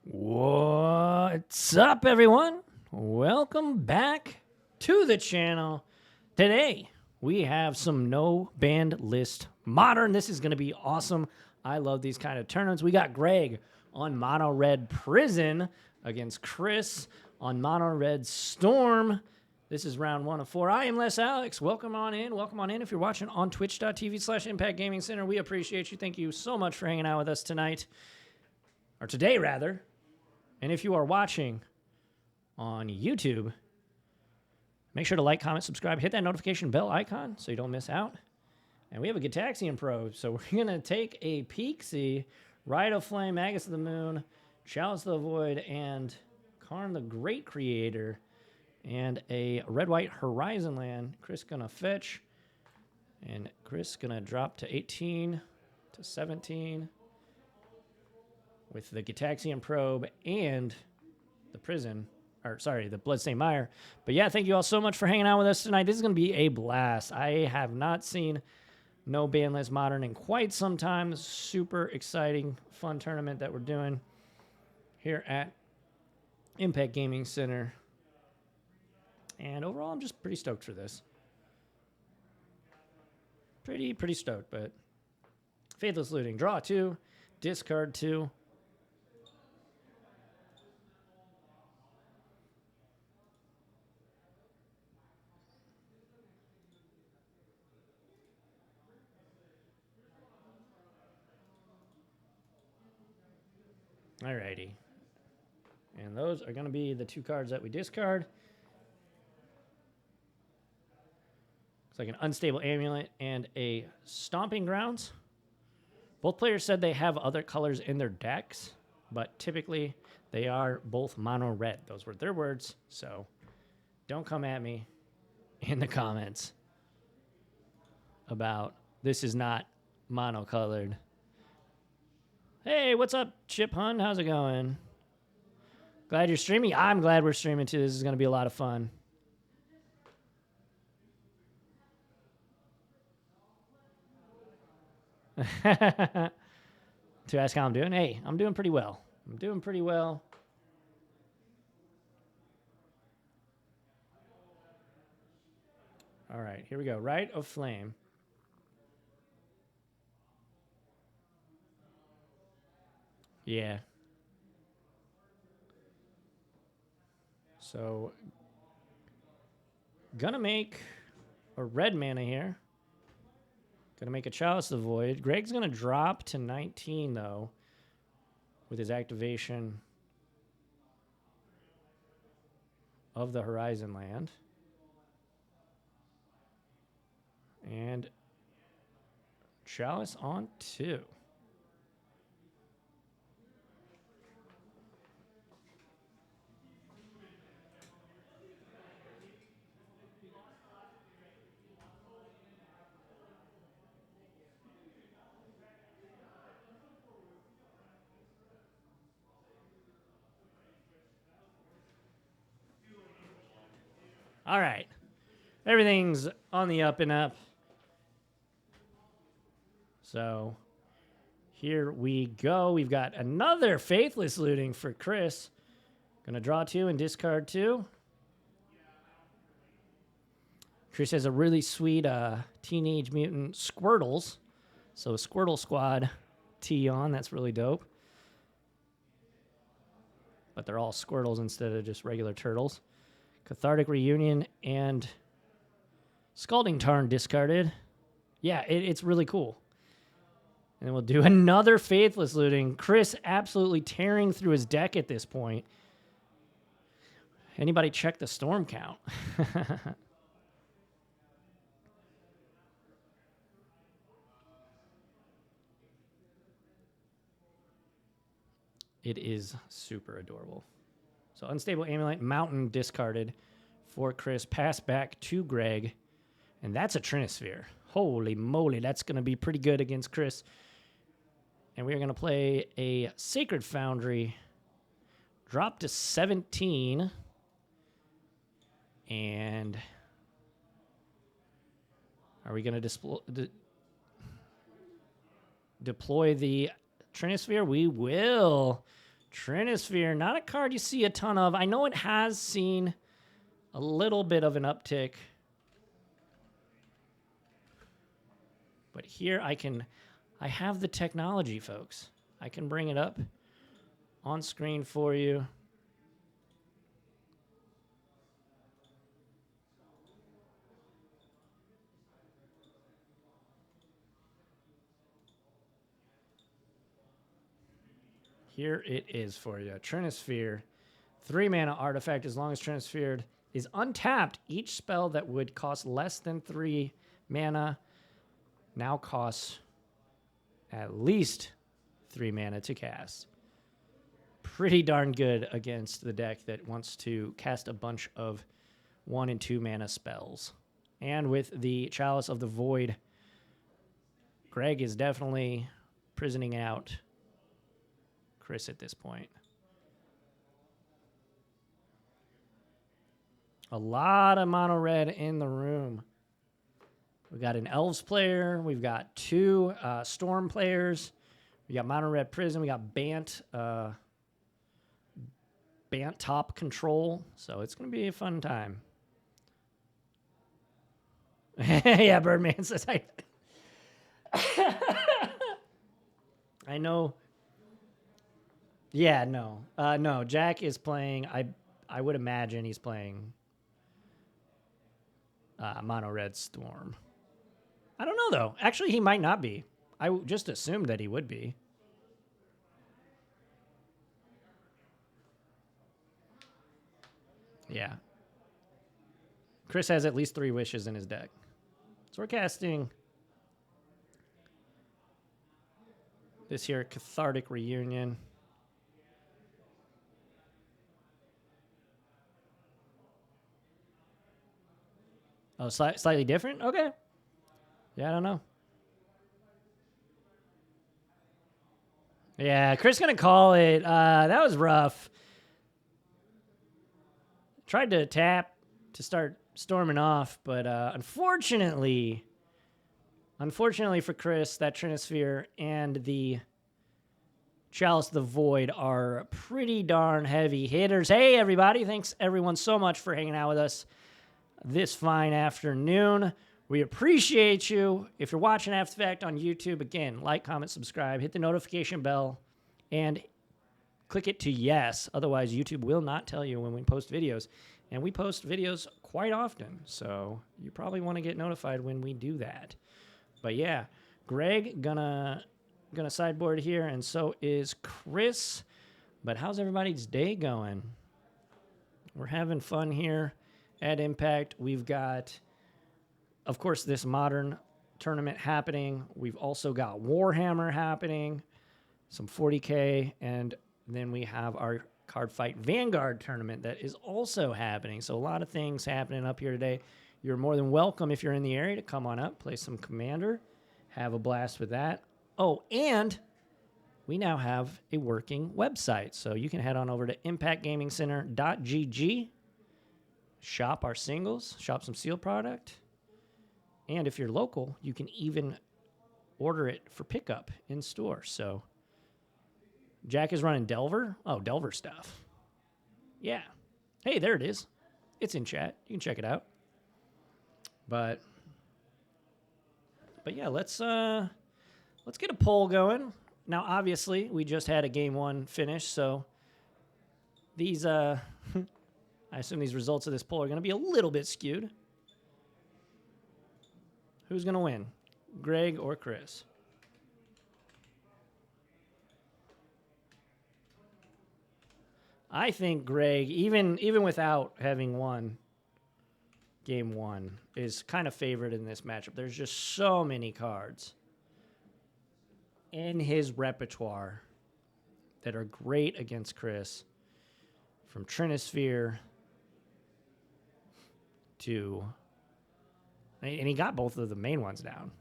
What's up, everyone? Welcome back to the channel. Today, we have some no banned list modern. This is going to be awesome. I love these kind of tournaments. We got Greg on Mono Red Prison against Chris on Mono Red Storm. This is round 1 of 4. I am Les Alex. Welcome on in. Welcome on in. If you're watching on twitch.tv/Impact Gaming Center, we appreciate you. Thank you so much for hanging out with us tonight. Or today, rather. And if you are watching on YouTube, make sure to like, comment, subscribe, hit that notification bell icon so you don't miss out. And we have a Gitaxian probe, so we're going to take a peek, see Rite of Flame, Magus of the Moon, Chalice of the Void, and Karn the Great Creator, and a red-white Horizon land. Chris going to fetch, and Chris going to drop to 18 to 17. With the Gitaxian probe and the the Bloodstained Mire. But yeah, thank you all so much for hanging out with us tonight. This is going to be a blast. I have not seen no ban list modern in quite some time. Super exciting, fun tournament that we're doing here at Impact Gaming Center. And overall, I'm just pretty stoked for this. Pretty stoked, but Faithless Looting. Draw 2, discard 2. Alrighty. And those are going to be the 2 cards that we discard. Looks like an Unstable Amulet and a Stomping Grounds. Both players said they have other colors in their decks, but typically they are both mono red. Those were their words, so don't come at me in the comments about this is not mono-colored. Hey, what's up, Chip Hun? How's it going? Glad you're streaming. I'm glad we're streaming too. This is going to be a lot of fun. To ask how I'm doing? Hey, I'm doing pretty well. I'm doing pretty well. All right, here we go. Rite of Flame. Yeah. So, gonna make a red mana here. Gonna make a Chalice of the Void. Greg's gonna drop to 19, though, with his activation of the Horizon land. And Chalice on 2. All right. Everything's on the up and up. So here we go. We've got another Faithless Looting for Chris. Gonna draw 2 and discard 2. Chris has a really sweet Teenage Mutant Squirtles. So Squirtle Squad tee on. That's really dope. But they're all Squirtles instead of just regular turtles. Cathartic Reunion and Scalding Tarn discarded. Yeah, it's really cool. And then we'll do another Faithless Looting. Chris absolutely tearing through his deck at this point. Anybody check the storm count? It is super adorable. So Unstable Amulet, Mountain discarded for Chris. Pass back to Greg. And that's a Trinisphere. Holy moly, that's going to be pretty good against Chris. And we're going to play a Sacred Foundry. Drop to 17. And are we going to deploy the Trinisphere? We will. Trinisphere, not a card you see a ton of. I know it has seen a little bit of an uptick. But here I have the technology, folks. I can bring it up on screen for you. Here it is for you. Trinisphere, 3-mana artifact. As long as Trinisphere is untapped, each spell that would cost less than 3 mana now costs at least 3 mana to cast. Pretty darn good against the deck that wants to cast a bunch of 1 and 2 mana spells. And with the Chalice of the Void, Greg is definitely prisoning out Chris at this point. A lot of mono red in the room. We got an Elves player. We've got 2 Storm players. We got mono red Prison. We got Bant top control. So it's going to be a fun time. Yeah, Birdman says I know. Yeah, no. No, Jack is playing. I would imagine he's playing mono red Storm. I don't know, though. Actually, he might not be. I just assumed that he would be. Yeah. Chris has at least 3 wishes in his deck. So we're casting this here Cathartic Reunion. Oh, slightly different? Okay. Yeah, I don't know. Yeah, Chris gonna call it. That was rough. Tried to tap to start storming off, but unfortunately for Chris, that Trinisphere and the Chalice of the Void are pretty darn heavy hitters. Hey, everybody. Thanks, everyone, so much for hanging out with us this fine afternoon. We appreciate you. If you're watching After the Fact on YouTube, again, like, comment, subscribe, hit the notification bell, and click it to yes. Otherwise, YouTube will not tell you when we post videos. And we post videos quite often, so you probably want to get notified when we do that. But yeah, Greg gonna sideboard here, and so is Chris. But how's everybody's day going? We're having fun here at Impact. We've got, of course, this Modern tournament happening. We've also got Warhammer happening, some 40K, and then we have our Card Fight Vanguard tournament that is also happening. So a lot of things happening up here today. You're more than welcome if you're in the area to come on up, play some Commander, have a blast with that. Oh, and we now have a working website. So you can head on over to impactgamingcenter.gg, shop our singles, shop some Seal product. And if you're local, you can even order it for pickup in store. So Jack is running Delver. Oh, Delver stuff. Yeah. Hey, there it is. It's in chat. You can check it out. But yeah, let's get a poll going. Now, obviously, we just had a game 1 finish, so these I assume these results of this poll are going to be a little bit skewed. Who's going to win? Greg or Chris? I think Greg, even without having won game 1, is kind of favored in this matchup. There's just so many cards in his repertoire that are great against Chris. From Trinisphere to... And he got both of the main ones down.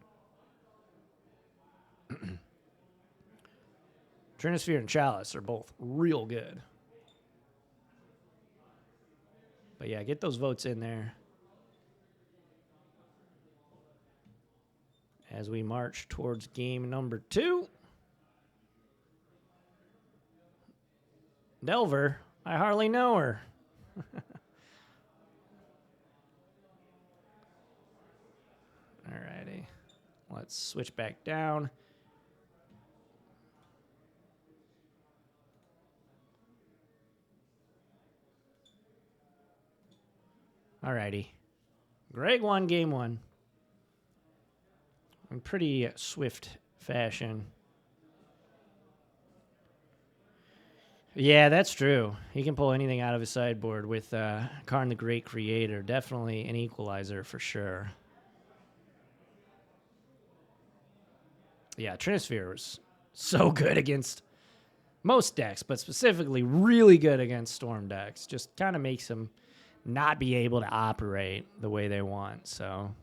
Trinisphere and Chalice are both real good. But yeah, get those votes in there as we march towards game number 2. Delver? I hardly know her. Alrighty. Let's switch back down. Alrighty. Greg won game one. In pretty swift fashion. Yeah, that's true. He can pull anything out of his sideboard with Karn the Great Creator. Definitely an equalizer for sure. Yeah, Trinisphere was so good against most decks, but specifically really good against Storm decks. Just kind of makes them not be able to operate the way they want, so...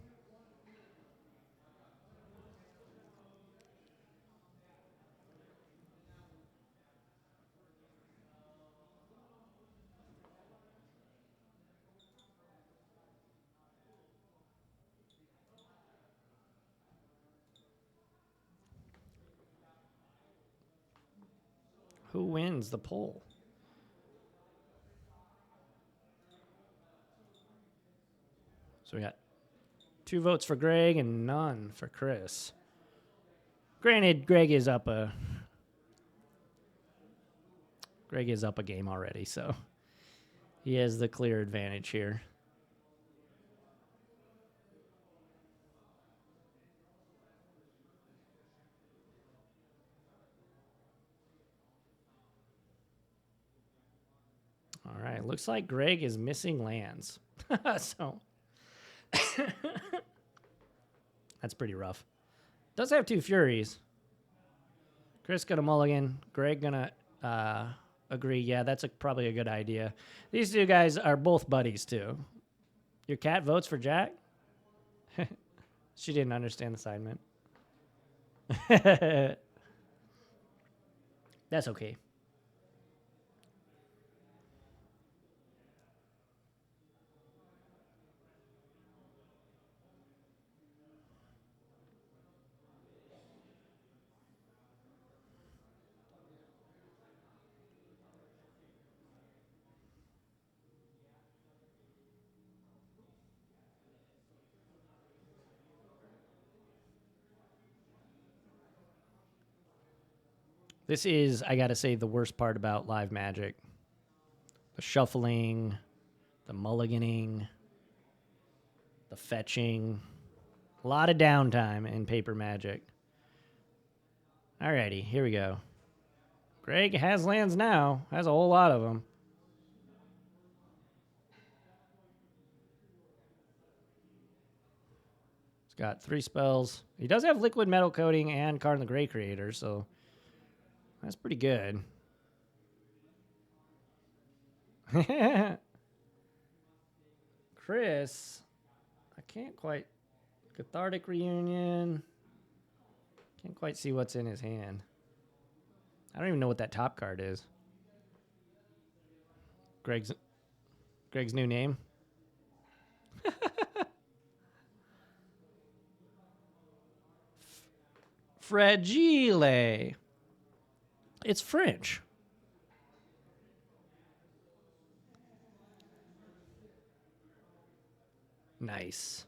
Who wins the poll? So we got 2 votes for Greg and none for Chris. Granted, Greg is up a game already, so he has the clear advantage here. All right, looks like Greg is missing lands. So that's pretty rough. Does have 2 Furies. Chris gonna mulligan. Greg gonna agree. Yeah, that's probably a good idea. These 2 guys are both buddies too. Your cat votes for Jack? She didn't understand the assignment. That's okay. This is, I gotta say, the worst part about live Magic. The shuffling, the mulliganing, the fetching. A lot of downtime in Paper Magic. Alrighty, here we go. Greg has lands now. Has a whole lot of them. He's got 3 spells. He does have Liquid Metal Coating and Karn the Great Creator, so that's pretty good. Chris, I can't quite... Cathartic Reunion. Can't quite see what's in his hand. I don't even know what that top card is. Greg's new name. Fragile. It's French. Nice.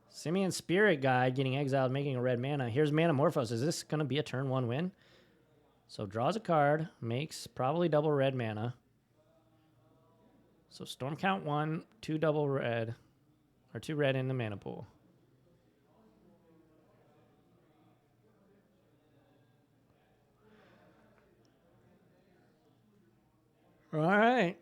Simian Spirit Guide getting exiled, making a red mana. Here's Manamorphose. Is this going to be a turn 1 win? So draws a card, makes probably double red mana. So Storm count 1, 2 double red, or 2 red in the mana pool. All right.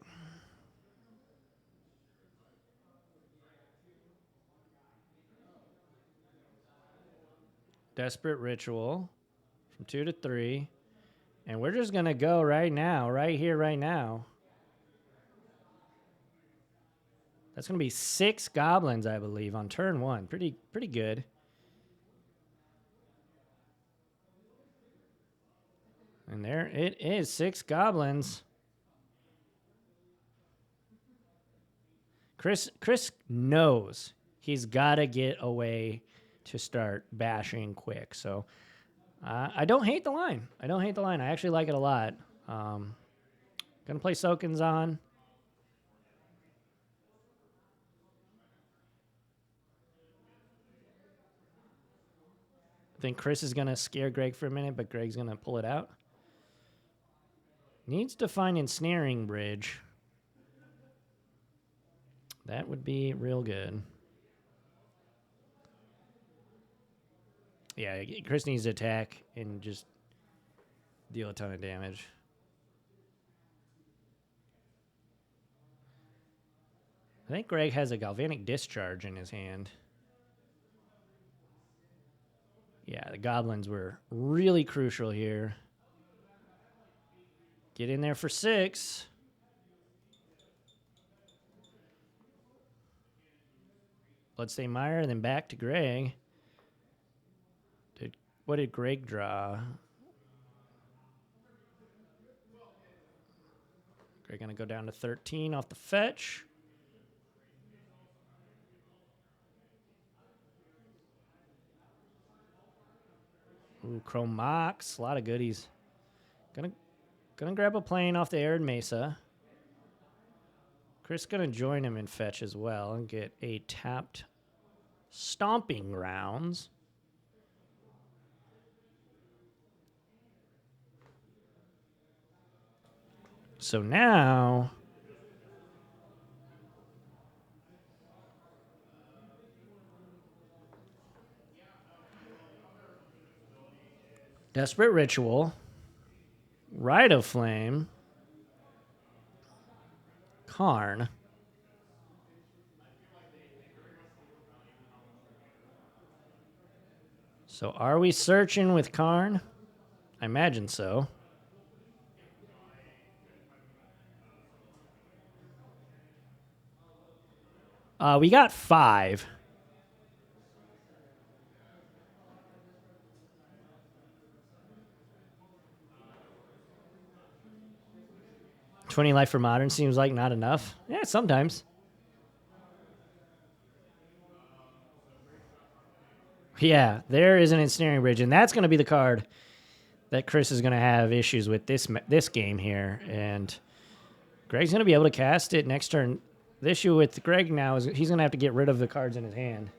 Desperate Ritual from 2 to 3. And we're just going to go right now, right here, right now. That's going to be 6 goblins, I believe, on turn 1. Pretty good. And there it is, 6 goblins. Chris knows he's got to get away to start bashing quick. So I don't hate the line. I actually like it a lot. Gonna play Sokens on. I think Chris is gonna scare Greg for a minute, but Greg's gonna pull it out. Needs to find Ensnaring Bridge. That would be real good. Yeah, Chris needs to attack and just deal a ton of damage. I think Greg has a Galvanic Discharge in his hand. Yeah, the goblins were really crucial here. Get in there for 6. Bloodstained Mire, and then back to Greg. What did Greg draw? Greg gonna go down to 13 off the fetch. Ooh, Chrome Mox, a lot of goodies. Gonna grab a plane off the Arid Mesa. Chris gonna join him in fetch as well and get a tapped Stomping Grounds. So now Desperate Ritual, Rite of Flame, Karn. So are we searching with Karn? I imagine so. We got 5. $20 life for Modern seems like not enough. Yeah, sometimes. Yeah, there is an Ensnaring Bridge, and that's going to be the card that Chris is going to have issues with this game here. And Greg's going to be able to cast it next turn. The issue with Greg now is he's going to have to get rid of the cards in his hand.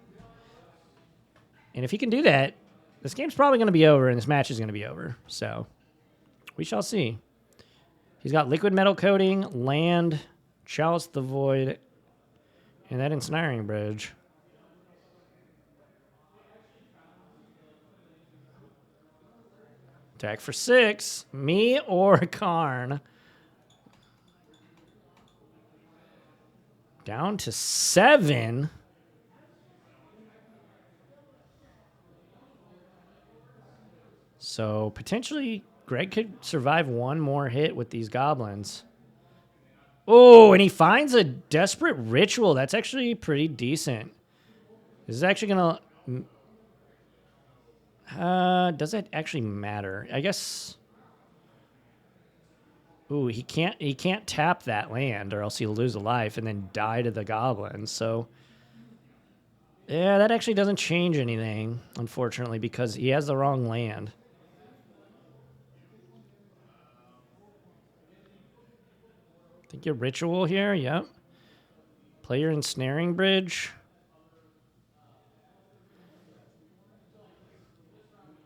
And if he can do that, this game's probably going to be over and this match is going to be over. So we shall see. He's got Liquid Metal Coating, Land, Chalice the Void, and that Ensnaring Bridge. Attack for 6. Me or Karn. Down to 7. So potentially Greg could survive one more hit with these goblins. Oh, and he finds a Desperate Ritual. That's actually pretty decent. This is actually going to... does that actually matter? I guess... Ooh, he can't tap that land or else he'll lose a life and then die to the goblins. So, yeah, that actually doesn't change anything, unfortunately, because he has the wrong land. Think your Ritual here, yep. Play your Ensnaring Bridge.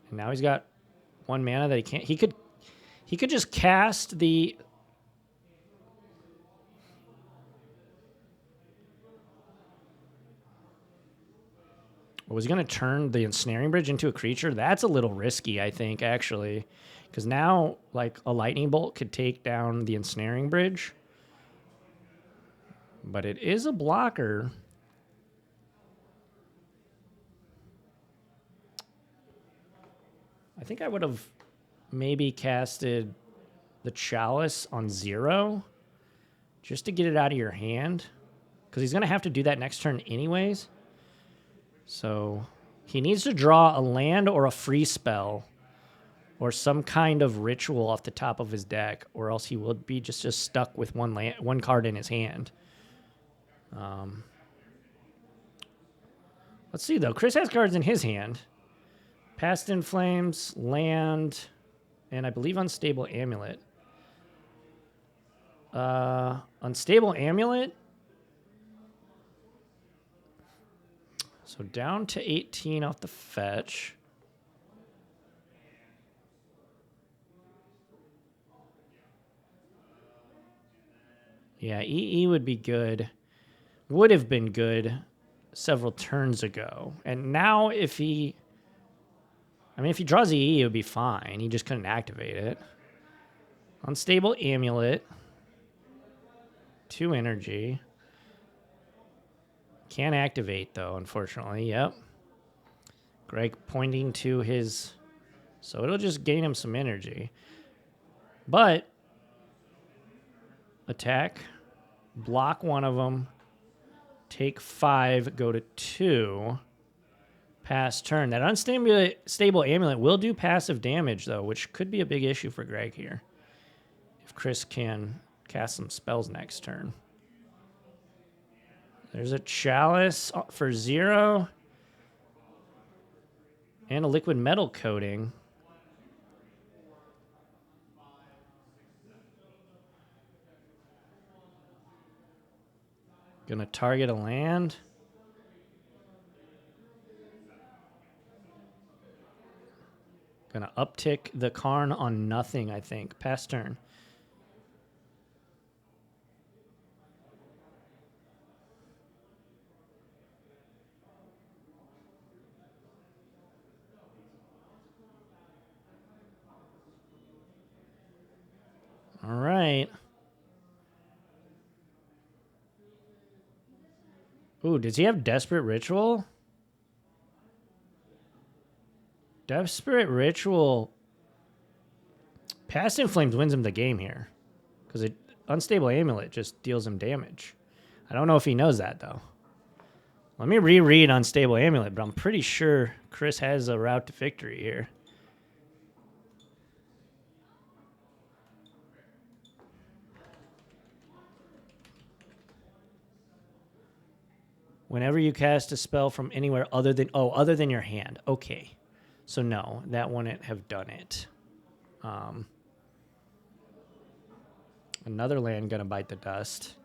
And now he's got 1 mana that he can't... He could just cast the... Was he going to turn the Ensnaring Bridge into a creature? That's a little risky, I think, actually. Because now, like, a Lightning Bolt could take down the Ensnaring Bridge. But it is a blocker. I think I would have maybe casted the Chalice on 0 just to get it out of your hand. Because he's going to have to do that next turn anyways. So he needs to draw a land or a free spell or some kind of ritual off the top of his deck, or else he will be just stuck with one card in his hand. Let's see, though. Chris has cards in his hand. Past in Flames, land, and I believe Unstable Amulet. Unstable Amulet. So down to 18 off the fetch. Yeah, EE would be good. Would have been good several turns ago. And now if he... I mean, if he draws EE, it would be fine. He just couldn't activate it. Unstable Amulet. 2 energy. Can't activate, though, unfortunately. Yep. Greg pointing to his... So it'll just gain him some energy. But... Attack. Block one of them. Take 5. Go to 2. Pass turn. That unstable amulet will do passive damage, though, which could be a big issue for Greg here. If Chris can cast some spells next turn. There's a Chalice for 0. And a liquid metal coating. Gonna target a land. Gonna uptick the Karn on nothing, I think. Pass turn. All right. Ooh, does he have Desperate Ritual? Desperate Ritual. Past Inflames wins him the game here. Because Unstable Amulet just deals him damage. I don't know if he knows that, though. Let me reread Unstable Amulet, but I'm pretty sure Chris has a route to victory here. Whenever you cast a spell from anywhere other than your hand. Okay. So no, that wouldn't have done it. Another land gonna bite the dust.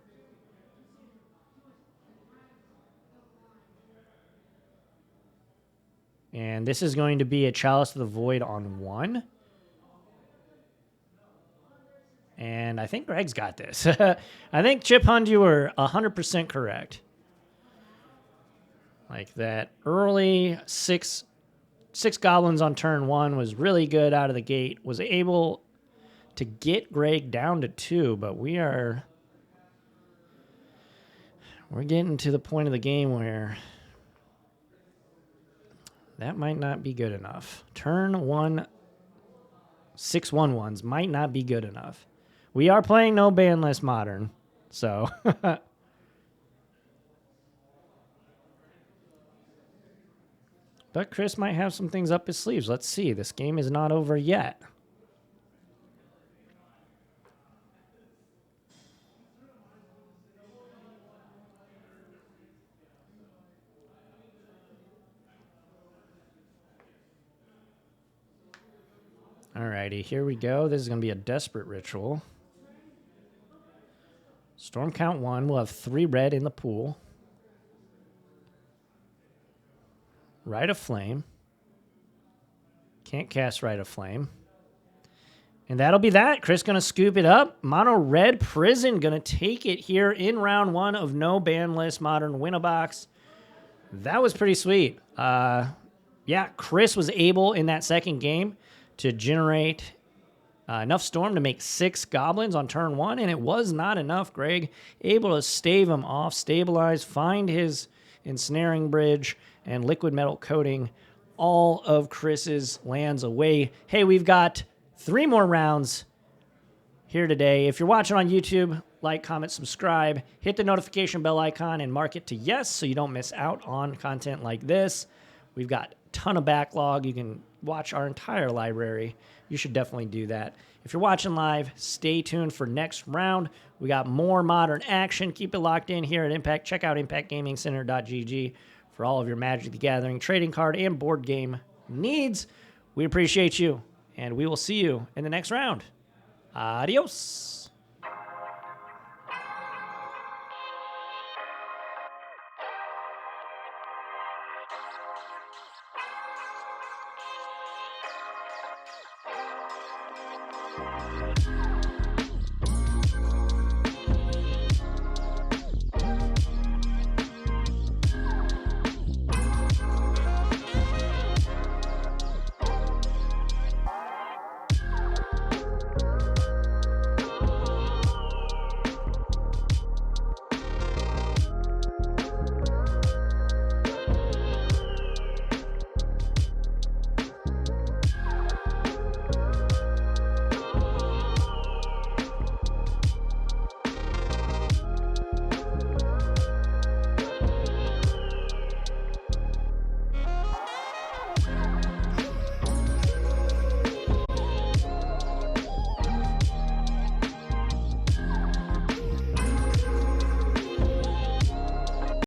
And this is going to be a Chalice of the Void on 1. And I think Greg's got this. I think Chip Hunt, you were 100% correct. Like that early 6 goblins on turn 1 was really good out of the gate. Was able to get Greg down to 2, but we're getting to the point of the game where that might not be good enough. Turn 1 6/1/1s might not be good enough. We are playing no ban list modern, so but Chris might have some things up his sleeves. Let's see. This game is not over yet. Alrighty, here we go. This is going to be a Desperate Ritual. Storm count 1. We'll have 3 red in the pool. Rite of Flame. Can't cast Rite of Flame. And that'll be that. Chris going to scoop it up. Mono Red Prison going to take it here in round 1 of No Ban List Modern Win-A-Box. That was pretty sweet. Yeah, Chris was able in that second game to generate enough Storm to make 6 Goblins on turn 1, and it was not enough. Greg able to stave him off, stabilize, find his Ensnaring Bridge, and Liquid Metal Coating all of Chris's lands away. Hey, we've got 3 more rounds here today. If you're watching on YouTube, like, comment, subscribe, hit the notification bell icon, and mark it to yes so you don't miss out on content like this. We've got a ton of backlog. You can watch our entire library. You should definitely do that. If you're watching live, stay tuned for next round. We got more modern action. Keep it locked in here at Impact. Check out impactgamingcenter.gg for all of your Magic the Gathering trading card and board game needs. We appreciate you, and we will see you in the next round. Adios.